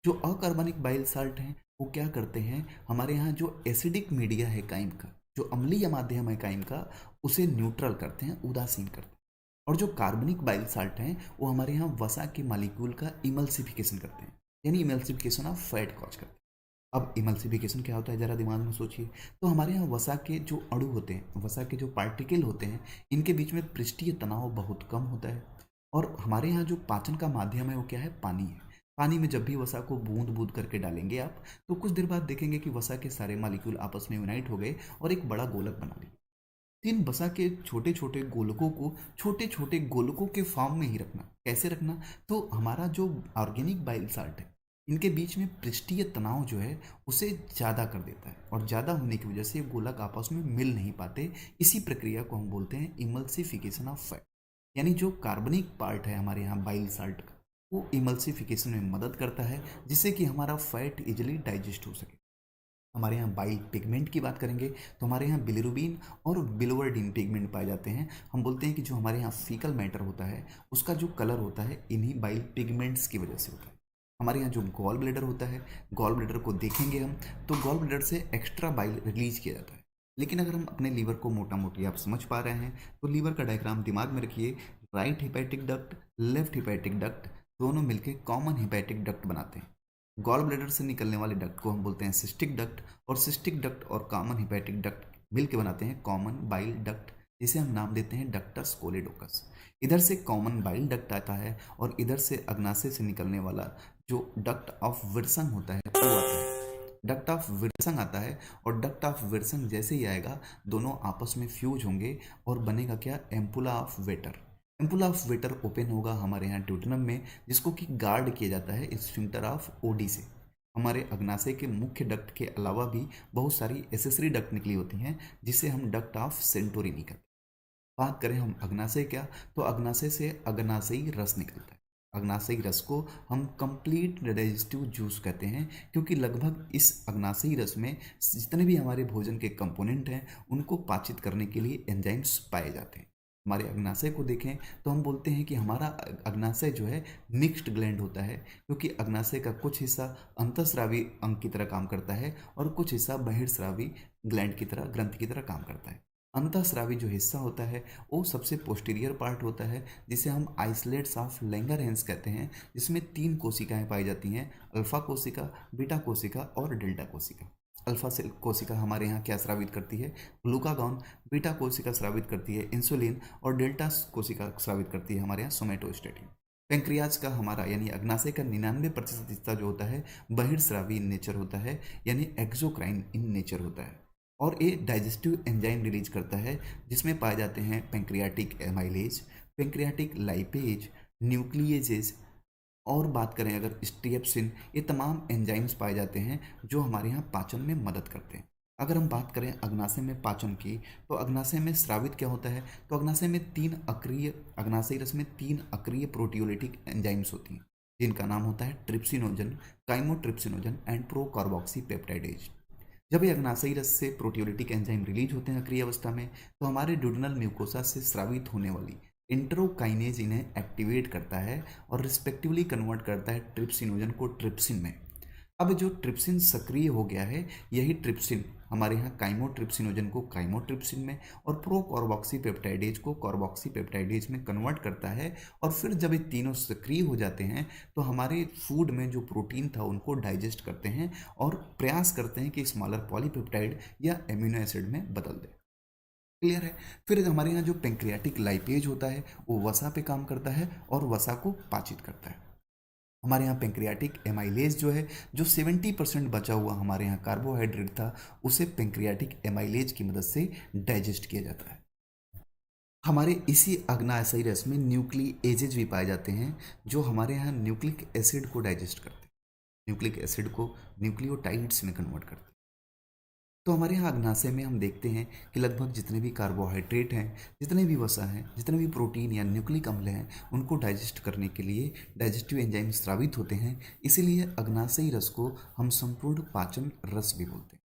जो अकार्बनिक बाइल साल्ट हैं वो क्या करते हैं? हमारे यहाँ जो एसिडिक मीडिया है काइम का, जो अम्लीय माध्यम है काइम का, उसे न्यूट्रल करते हैं, उदासीन करते हैं। और जो कार्बनिक बाइल साल्ट हैं वो हमारे यहाँ वसा के मालिक्यूल का इमल्सिफिकेशन करते हैं, यानी इमल्सिफिकेशन ऑफ फैट कॉज करते हैं। अब इमल्सिफिकेशन क्या होता है, जरा दिमाग में सोचिए। तो हमारे यहाँ वसा के जो अणु होते हैं, वसा के जो पार्टिकल होते हैं, इनके बीच में पृष्ठीय तनाव बहुत कम होता है। और हमारे यहाँ जो पाचन का माध्यम है वो क्या है? पानी है। पानी में जब भी वसा को बूंद बूंद करके डालेंगे आप, तो कुछ देर बाद देखेंगे कि वसा के सारे मालिक्यूल आपस में यूनाइट हो गए और एक बड़ा गोलक बना लिया। इन वसा के छोटे छोटे गोलकों को छोटे छोटे गोलकों के फॉर्म में ही रखना। कैसे रखना? तो हमारा जो ऑर्गेनिक बाइल साल्ट है, इनके बीच में पृष्ठीय तनाव जो है उसे ज़्यादा कर देता है, और ज़्यादा होने की वजह से ये गोलक आपस में मिल नहीं पाते। इसी प्रक्रिया को हम बोलते हैं इमल्सिफिकेशन ऑफ फैट। यानी जो कार्बनिक पार्ट है हमारे यहाँ बाइल साल्ट का, वो इमल्सिफिकेशन में मदद करता है, जिससे कि हमारा फैट इजिली डाइजेस्ट हो सके। हमारे यहाँ बाइल पिगमेंट की बात करेंगे तो हमारे यहाँ बिलिरुबिन और बिलोवर्डिन पिगमेंट पाए जाते हैं। हम बोलते हैं कि जो हमारे यहाँ फीकल मैटर होता है उसका जो कलर होता है इन्हीं बाइल पिगमेंट्स की वजह से होता है। हमारे यहाँ जो गॉल ब्लैडर होता है, गॉल ब्लैडर को देखेंगे हम तो गॉल ब्लैडर से एक्स्ट्रा बाइल रिलीज किया जाता है। लेकिन अगर हम अपने लीवर को मोटा मोटी आप समझ पा रहे हैं तो लीवर का डायग्राम दिमाग में रखिए। Right hepatic duct, left hepatic duct दोनों मिलकर कॉमन हिपैटिक डक्ट बनाते हैं। गॉल ब्लैडर से निकलने वाले डक्ट को हम बोलते हैं सिस्टिक डक्ट, और सिस्टिक डक्ट और कॉमन हिपैटिक डक्ट मिलकर बनाते हैं कॉमन बाइल डक्ट, जिसे हम नाम देते हैं डक्टस कोलेडोकस। इधर से कॉमन बाइल डक्ट आता है और इधर से अग्नाशय से निकलने वाला जो डक्ट ऑफ विर्सन होता है वो आता है। डक्ट ऑफ विर्सन आता है, और डक्ट ऑफ विर्सन जैसे ही आएगा दोनों आपस में फ्यूज होंगे और बनेगा क्या? Ampulla of waiter. Ampoule of waiter open होगा हमारे यहाँ ड्यूटेनम में, जिसको कि गार्ड किया जाता है स्फिंक्टर ऑफ ओडी से। हमारे अग्नाशय के मुख्य डक्ट के अलावा भी बहुत सारी एसेसरी डक्ट निकली होती हैं, जिसे हम डक्ट ऑफ सेंटोरिनी कहते हैं। बात करें हम अग्नाशय क्या, तो अग्नाशय से अग्नाशयी रस निकलता है। अग्नाशयी रस को हम कंप्लीट डाइजेस्टिव जूस कहते हैं, क्योंकि लगभग इस अग्नाशयी रस में जितने भी हमारे भोजन के कंपोनेंट हैं उनको पाचित करने के लिए एंजाइम्स पाए जाते हैं। हमारे अग्नाशय को देखें तो हम बोलते हैं कि हमारा अग्नाशय जो है मिक्स्ड ग्लैंड होता है, क्योंकि अग्नाशय का कुछ हिस्सा अंतःस्रावी अंग की तरह काम करता है और कुछ हिस्सा बहिर्स्रावी ग्लैंड की तरह, ग्रंथि की तरह काम करता है। अंतःस्रावी जो हिस्सा होता है वो सबसे पोस्टीरियर पार्ट होता है, जिसे हम आइसोलेट्स ऑफ लैंगरहैंस कहते हैं, जिसमें 3 कोशिकाएं पाई जाती हैं, अल्फा कोशिका, बीटा कोशिका और डेल्टा कोशिका। अल्फा सेल कोशिका हमारे यहाँ क्या स्रावित करती है, ग्लूकागॉन। बीटा कोशिका स्रावित करती है इंसुलिन, और डेल्टा कोशिका स्रावित करती है हमारे यहाँ सोमेटोस्टेटिन। पेंक्रियाज का हमारा यानी अग्नाशय का 99% हिस्सा जो होता है बहिर्स्रावी इन नेचर होता है, यानी एक्सोक्राइन इन नेचर होता है, और ये डाइजेस्टिव एंजाइम रिलीज करता है, जिसमें पाए जाते हैं पेंक्रियाटिक एमाइलेज, पेंक्रियाटिक लाइपेज, न्यूक्लिएजेज, और बात करें अगर स्ट्रिएप्सिन, ये तमाम एंजाइम्स पाए जाते हैं जो हमारे यहाँ पाचन में मदद करते हैं। अगर हम बात करें अग्नाशय में पाचन की, तो अग्नाशय में स्रावित क्या होता है, तो अग्नाशय में 3 अक्रिय, अग्नाशयी रस में 3 अक्रिय प्रोटियोलिटिक एंजाइम्स होती हैं, जिनका नाम होता है trypsinogen, chymotrypsinogen and procarboxy peptidase. जब ये अग्नाशयी रस से प्रोटियोलिटिक एंजाइम रिलीज होते हैं अक्रिय अवस्था में, तो हमारे ड्यूडेनल म्यूकोसा से स्रावित होने वाली इंटरोकाइनेज इन्हें एक्टिवेट करता है और रिस्पेक्टिवली कन्वर्ट करता है ट्रिप्सिनोजन को ट्रिप्सिन में। अब जो ट्रिप्सिन सक्रिय हो गया है, यही ट्रिप्सिन हमारे यहाँ काइमोट्रिप्सिनोजन को काइमोट्रिप्सिन में और प्रोकार्बोक्सी पेप्टाइडेज को कार्बोक्सी पेप्टाइडेज में कन्वर्ट करता है। और फिर जब ये तीनों सक्रिय हो जाते हैं तो हमारे फूड में जो प्रोटीन था उनको डाइजेस्ट करते हैं और प्रयास करते हैं कि स्मॉलर पॉलीपेप्टाइड या एमिनो एसिड में बदल दे। क्लियर है। फिर हमारे यहाँ जो पेंक्रियाटिक लाइपेज होता है वो वसा पे काम करता है और वसा को पाचित करता है। हमारे यहाँ पेंक्रियाटिक एमाइलेज जो है, जो 70% बचा हुआ हमारे यहाँ कार्बोहाइड्रेट था, उसे पेंक्रियाटिक एमाइलेज की मदद से डाइजेस्ट किया जाता है। हमारे इसी अग्नाशयी रस में न्यूक्लिएजेज भी पाए जाते हैं, जो हमारे यहाँ न्यूक्लिक एसिड को डाइजेस्ट करते हैं, न्यूक्लिक एसिड को न्यूक्लियोटाइड्स में कन्वर्ट करते हैं। तो हमारे यहाँ अग्नाशय में हम देखते हैं कि लगभग जितने भी कार्बोहाइड्रेट हैं, जितने भी वसा हैं, जितने भी प्रोटीन या न्यूक्लिक अम्ल हैं, उनको डाइजेस्ट करने के लिए डाइजेस्टिव एंजाइम स्रावित होते हैं। इसीलिए अग्नाशयी रस को हम संपूर्ण पाचन रस भी बोलते हैं।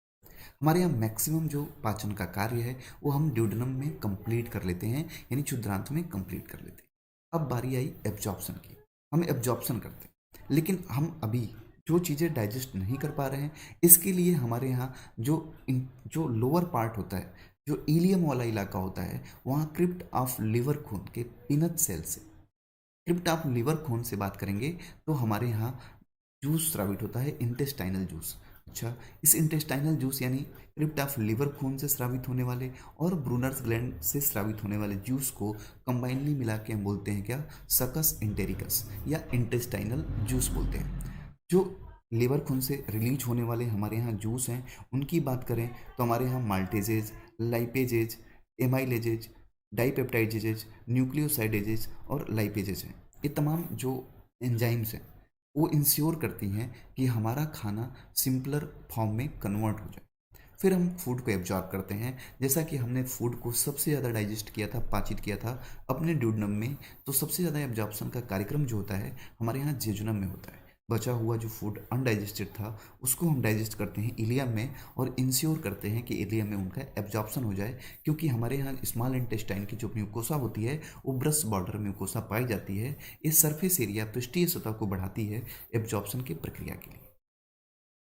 हमारे यहाँ मैक्सिमम जो पाचन का कार्य है वो हम ड्यूडेनम में कंप्लीट कर लेते हैं, यानी क्षुद्रांत में कंप्लीट कर लेते हैं। अब बारी आई एब्जॉर्प्शन की। हम एब्जॉर्प्शन करते हैं, लेकिन हम अभी जो चीज़ें डाइजेस्ट नहीं कर पा रहे हैं, इसके लिए हमारे यहाँ जो लोअर पार्ट होता है, जो इलियम वाला इलाका होता है, वहाँ क्रिप्ट ऑफ लिवर खून के पिनत सेल से, क्रिप्ट ऑफ लिवर खून से बात करेंगे तो हमारे यहाँ जूस स्रावित होता है, इंटेस्टाइनल जूस। अच्छा, इस इंटेस्टाइनल जूस यानी क्रिप्ट ऑफ लिवर खून से स्रावित होने वाले और ब्रूनर्स ग्लैंड से स्रावित होने वाले जूस को कंबाइनली मिला के हम बोलते हैं क्या, सकस इंटेरिकस या इंटेस्टाइनल जूस बोलते हैं। जो लिवर खून से रिलीज होने वाले हमारे यहाँ जूस हैं, उनकी बात करें तो हमारे यहाँ माल्टेजेज, लाइपेजेज, एमाइलेजेज, डाइपेप्टाइजेज, न्यूक्लियोसाइडेजेज और लाइपेजेज हैं। ये तमाम जो एंजाइम्स हैं वो इंश्योर करती हैं कि हमारा खाना सिंपलर फॉर्म में कन्वर्ट हो जाए। फिर हम फूड को एब्जॉर्ब करते हैं। जैसा कि हमने फूड को सबसे ज़्यादा डाइजेस्ट किया था, पाचित किया था अपने ड्यूडेनम में, तो सबसे ज़्यादा एब्जॉर्प्शन का कार्यक्रम जो होता है हमारे यहाँ जेजुनम में होता है। बचा हुआ जो फूड अनडाइजेस्टेड था उसको हम डाइजेस्ट करते हैं इलियम में और इंश्योर करते हैं कि इलियम में उनका एब्जॉर्प्शन हो जाए, क्योंकि हमारे यहाँ स्मॉल इंटेस्टाइन की जो म्यूकोसा होती है वो ब्रश बॉर्डर म्यूकोसा पाई जाती है। इस सरफेस एरिया पृष्ठीय सतह को बढ़ाती है एब्जॉर्प्शन की प्रक्रिया के लिए।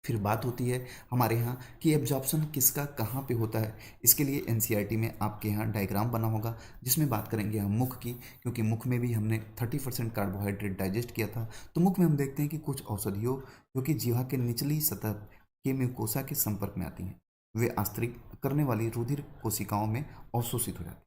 फिर बात होती है हमारे यहाँ कि एब्जॉर्प्शन किसका कहाँ पे होता है। इसके लिए एनसीईआरटी में आपके यहाँ डायग्राम बना होगा, जिसमें बात करेंगे हम मुख की, क्योंकि मुख में भी हमने 30% कार्बोहाइड्रेट डाइजेस्ट किया था। तो मुख में हम देखते हैं कि कुछ औषधियों जो कि जीवा के निचली सतह के म्यूकोसा के संपर्क में आती हैं, वे आंतरिक करने वाली रुधिर कोशिकाओं में अवशोषित हो जाती हैं।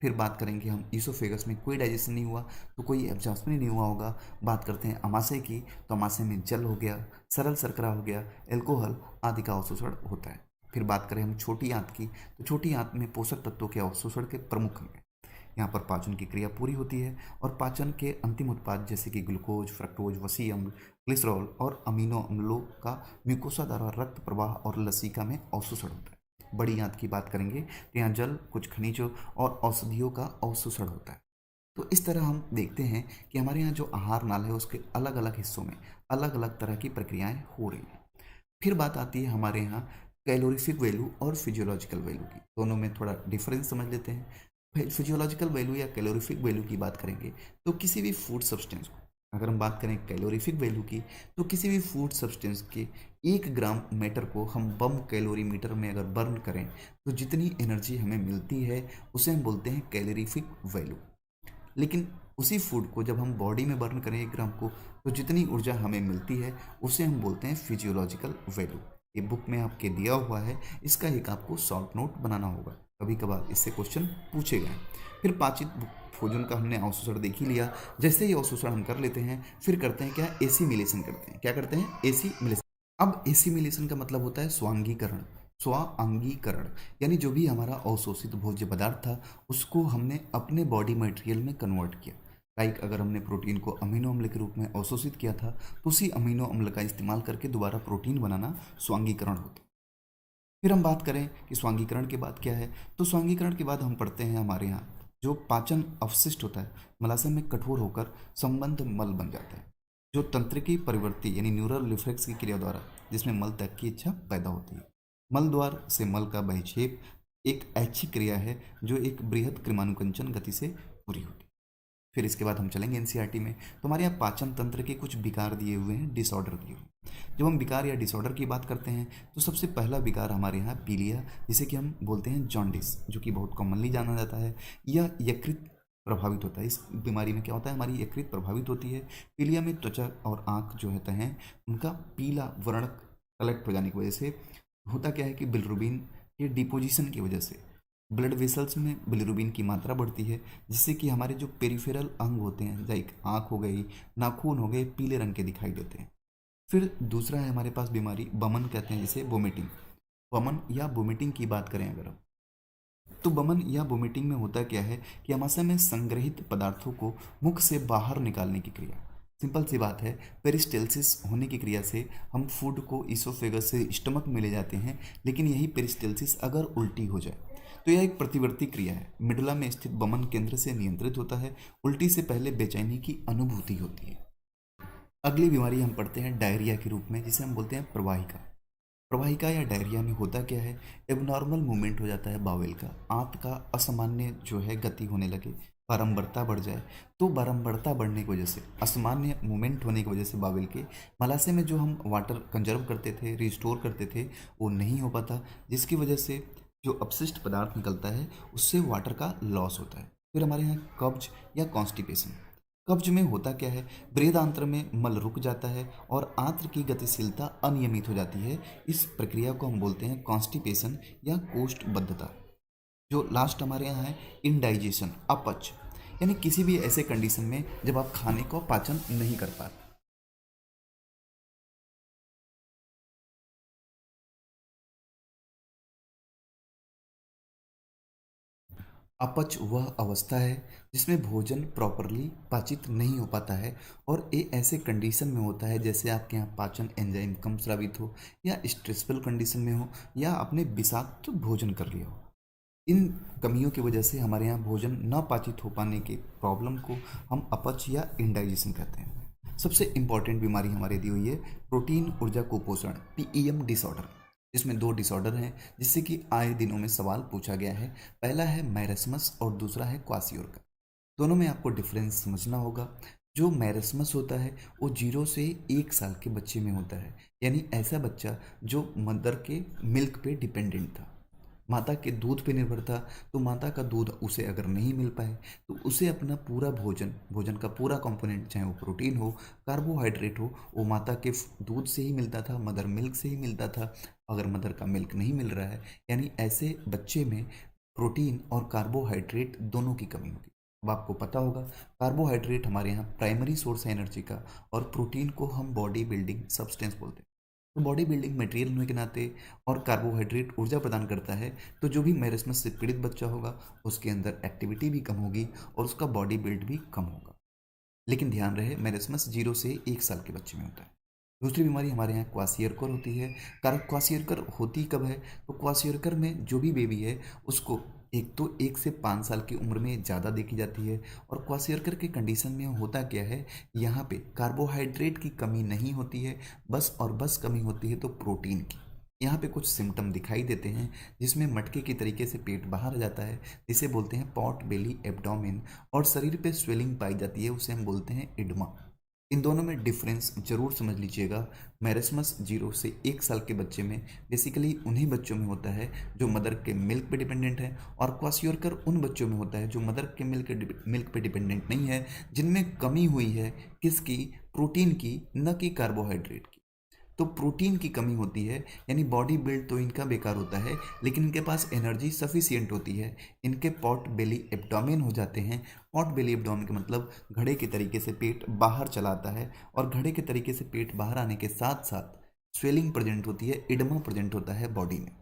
फिर बात करेंगे हम ईसोफेगस में कोई डाइजेशन नहीं हुआ तो कोई एब्जॉर्प्शन ही नहीं हुआ होगा। बात करते हैं अमाशय की, तो अमाशय में जल हो गया, सरल शर्करा हो गया, एल्कोहल आदि का अवशोषण होता है। फिर बात करें हम छोटी आंत की, तो छोटी आंत में पोषक तत्वों के अवशोषण के प्रमुख अंग हैं, यहाँ पर पाचन की क्रिया पूरी होती है और पाचन के अंतिम उत्पाद जैसे कि ग्लूकोज, फ्रक्टोज, वसी अम्ल, ग्लिसरॉल और अमीनो अम्लों का म्यूकोसा द्वारा रक्त प्रवाह और लसिका में अवशोषण होता है। बड़ी आंत की बात करेंगे तो यहाँ जल, कुछ खनिजों और औषधियों का अवशोषण होता है। तो इस तरह हम देखते हैं कि हमारे यहाँ जो आहार नाल है उसके अलग अलग हिस्सों में अलग अलग तरह की प्रक्रियाएं हो रही हैं। फिर बात आती है हमारे यहाँ कैलोरीफिक वैल्यू और फिजियोलॉजिकल वैल्यू की। दोनों में थोड़ा डिफरेंस समझ लेते हैं। फिजियोलॉजिकल वैल्यू या कैलोरीफिक वैल्यू की बात करेंगे तो किसी भी फूड सब्सटेंस को, अगर हम बात करें कैलोरीफिक वैल्यू की, तो किसी भी फूड सब्सटेंस के 1 ग्राम मैटर को हम बम कैलोरी मीटर में अगर बर्न करें तो जितनी एनर्जी हमें मिलती है उसे हम बोलते हैं कैलोरीफिक वैल्यू। लेकिन उसी फूड को जब हम बॉडी में बर्न करें 1 ग्राम को तो जितनी ऊर्जा हमें मिलती है उसे हम बोलते हैं फिजियोलॉजिकल वैल्यू। ये बुक में आपके दिया हुआ है, इसका एक आपको शॉर्ट नोट बनाना होगा, कभी कभार इससे क्वेश्चन पूछे गए। फिर पाचित भोजन का हमने अवशोषण देख ही लिया। जैसे ही अवशोषण हम कर लेते हैं फिर करते हैं क्या, एसिमिलेशन करते हैं। क्या करते हैं, एसिमिलेशन। अब एसिमिलेशन का मतलब होता है स्वांगीकरण। स्वांगीकरण यानी जो भी हमारा अवशोषित भोज्य पदार्थ था उसको हमने अपने बॉडी मटेरियल में कन्वर्ट किया। लाइक अगर हमने प्रोटीन को अमीनो अम्ल के रूप में अवशोषित किया था तो उसी अमीनो अम्ल का इस्तेमाल करके दोबारा प्रोटीन बनाना स्वांगीकरण होता है। फिर हम बात करें कि स्वांगीकरण के बाद क्या है, तो स्वांगीकरण के बाद हम पढ़ते हैं हमारे यहाँ जो पाचन अवशिष्ट होता है मलाशय में कठोर होकर संबंध मल बन जाता है, जो तंत्रिकी परिवर्ती यानी न्यूरल रिफ्लेक्स की क्रिया द्वारा जिसमें मल त्याग की इच्छा पैदा होती है। मल द्वार से मल का बहिक्षेप एक ऐच्छिक क्रिया है जो एक बृहद कृमानुकंचन गति से पूरी होती है। फिर इसके बाद हम चलेंगे एनसीईआरटी में, तो हमारे यहाँ पाचन तंत्र के कुछ विकार दिए हुए हैं, डिसऑर्डर दिए हुए हैं। जब हम विकार या डिसऑर्डर की बात करते हैं तो सबसे पहला विकार हमारे यहाँ पीलिया, जिसे कि हम बोलते हैं जॉन्डिस, जो कि बहुत कॉमनली जाना जाता है। यह यकृत प्रभावित होता है। इस बीमारी में क्या होता है, हमारी यकृत प्रभावित होती है। पीलिया में त्वचा और आँख जो होते हैं उनका पीला वर्ण कलेक्ट हो जाने की वजह से होता क्या है कि बिलिरुबिन के डिपोजिशन की वजह से ब्लड वेसल्स में बिलिरुबिन की मात्रा बढ़ती है, जिससे कि हमारे जो पेरिफेरल अंग होते हैं लाइक आँख हो गई, नाखून हो गए, पीले रंग के दिखाई देते हैं। फिर दूसरा है हमारे पास बीमारी बमन कहते हैं, जिसे वोमिटिंग। वमन या वोमिटिंग की बात करें अगर हम, तो बमन या वोमिटिंग में होता क्या है कि आमाशय में संग्रहित पदार्थों को मुख से बाहर निकालने की क्रिया। सिंपल सी बात है, पेरिस्टेल्सिस होने की क्रिया से हम फूड को इसोफेगस से स्टमक में ले जाते हैं, लेकिन यही पेरिस्टेल्सिस अगर उल्टी हो जाए तो यह एक प्रतिवर्ती क्रिया है। मिडला में स्थित बमन केंद्र से नियंत्रित होता है। उल्टी से पहले बेचैनी की अनुभूति होती है। अगली बीमारी हम पढ़ते हैं डायरिया के रूप में, जिसे हम बोलते हैं प्रवाहिका। प्रवाहिका या डायरिया में होता क्या है, एबनॉर्मल मूवमेंट हो जाता है बावेल का, आंत का असामान्य जो है गति होने लगे, बारंबारता बढ़ जाए। तो बारंबारता बढ़ने की वजह से, असामान्य मूवमेंट होने की वजह से बावेल के मलाशय में जो हम वाटर कंजर्व करते थे, रिस्टोर करते थे, वो नहीं हो पाता, जिसकी वजह से जो अपशिष्ट पदार्थ निकलता है उससे वाटर का लॉस होता है। फिर हमारे यहाँ कब्ज या कॉन्स्टिपेशन। कब्ज में होता क्या है, बृहदांत्र में मल रुक जाता है और आंत्र की गतिशीलता अनियमित हो जाती है। इस प्रक्रिया को हम बोलते हैं कॉन्स्टिपेशन या कोष्ठबद्धता। जो लास्ट हमारे यहाँ है इनडाइजेशन, अपच, यानी किसी भी ऐसे कंडीशन में जब आप खाने को पाचन नहीं कर पाते। अपच वह अवस्था है जिसमें भोजन प्रॉपरली पाचित नहीं हो पाता है, और ये ऐसे कंडीशन में होता है जैसे आपके यहाँ पाचन एंजाइम कम स्रावित हो, या स्ट्रेसफुल कंडीशन में हो, या आपने विषाक्त भोजन कर लिया हो। इन कमियों की वजह से हमारे यहाँ भोजन न पाचित हो पाने के प्रॉब्लम को हम अपच या इंडाइजेशन कहते हैं। सबसे इंपॉर्टेंट बीमारी हमारी दी हुई है प्रोटीन ऊर्जा कुपोषण, पीईएम डिसऑर्डर। इसमें दो डिसऑर्डर हैं जिससे कि आए दिनों में सवाल पूछा गया है। पहला है मैरस्मस और दूसरा है क्वासियोरका। दोनों में आपको डिफरेंस समझना होगा। जो मैरस्मस होता है वो 0 से 1 साल के बच्चे में होता है, यानी ऐसा बच्चा जो मदर के मिल्क पे डिपेंडेंट था, माता के दूध पे निर्भर था। तो माता का दूध उसे अगर नहीं मिल पाए तो उसे अपना पूरा भोजन, भोजन का पूरा कंपोनेंट, चाहे वो प्रोटीन हो, कार्बोहाइड्रेट हो, वो माता के दूध से ही मिलता था, मदर मिल्क से ही मिलता था। अगर मदर का मिल्क नहीं मिल रहा है, यानी ऐसे बच्चे में प्रोटीन और कार्बोहाइड्रेट दोनों की कमी होगी। अब आपको पता होगा कार्बोहाइड्रेट हमारे यहाँ प्राइमरी सोर्स है एनर्जी का, और प्रोटीन को हम बॉडी बिल्डिंग सब्सटेंस बोलते हैं। तो बॉडी बिल्डिंग मटेरियल होने के नाते और कार्बोहाइड्रेट ऊर्जा प्रदान करता है, तो जो भी मैरस्मस से पीड़ित बच्चा होगा उसके अंदर एक्टिविटी भी कम होगी और उसका बॉडी बिल्ड भी कम होगा। लेकिन ध्यान रहे मेरेस्मस 0 से 1 साल के बच्चे में होता है। दूसरी बीमारी हमारे यहाँ क्वासियरकर होती है। कारण क्वासियरकर होती कब है? तो क्वासियरकर में जो भी बेबी है उसको एक तो 1 से 5 साल की उम्र में ज़्यादा देखी जाती है। और क्वासियरकर के कंडीशन में होता क्या है, यहाँ पे कार्बोहाइड्रेट की कमी नहीं होती है, बस और बस कमी होती है तो प्रोटीन की। यहाँ पे कुछ सिम्टम दिखाई देते हैं जिसमें मटके की तरीके से पेट बाहर आ जाता है, जिसे बोलते हैं पॉट बेली एब्डोमेन, और शरीर पे स्वेलिंग पाई जाती है, उसे हम बोलते हैं इडमा। इन दोनों में डिफरेंस जरूर समझ लीजिएगा। मैरस्मस 0 से 1 साल के बच्चे में बेसिकली उन्हीं बच्चों में होता है जो मदर के मिल्क पे डिपेंडेंट है, और क्वासियोरकर उन बच्चों में होता है जो मदर के मिल्क पे डिपेंडेंट नहीं है, जिनमें कमी हुई है किसकी? प्रोटीन की, न कि कार्बोहाइड्रेट की। तो प्रोटीन की कमी होती है, यानी बॉडी बिल्ड तो इनका बेकार होता है, लेकिन इनके पास एनर्जी सफिशियंट होती है। इनके पॉट बेली एब्डोमेन हो जाते हैं। पॉट बेली एब्डोमेन का मतलब घड़े के तरीके से पेट बाहर चला आता है, और घड़े के तरीके से पेट बाहर आने के साथ साथ स्वेलिंग प्रेजेंट होती है, इडमा प्रेजेंट होता है बॉडी में।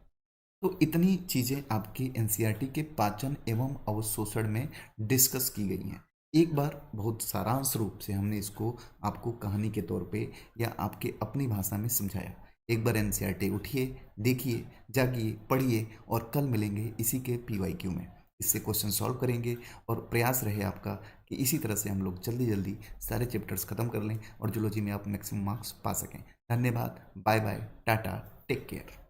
तो इतनी चीज़ें आपकी एनसीईआरटी के पाचन एवं अवशोषण में डिस्कस की गई हैं। एक बार बहुत सारांश रूप से हमने इसको आपको कहानी के तौर पे या आपके अपनी भाषा में समझाया। एक बार एनसीईआरटी उठिए, देखिए, जागिए, पढ़िए, और कल मिलेंगे इसी के पीवाईक्यू में। इससे क्वेश्चन सॉल्व करेंगे, और प्रयास रहे आपका कि इसी तरह से हम लोग जल्दी जल्दी सारे चैप्टर्स खत्म कर लें और जूलॉजी में आप मैक्सिमम मार्क्स पा सकें। धन्यवाद, bye bye, tata, take care.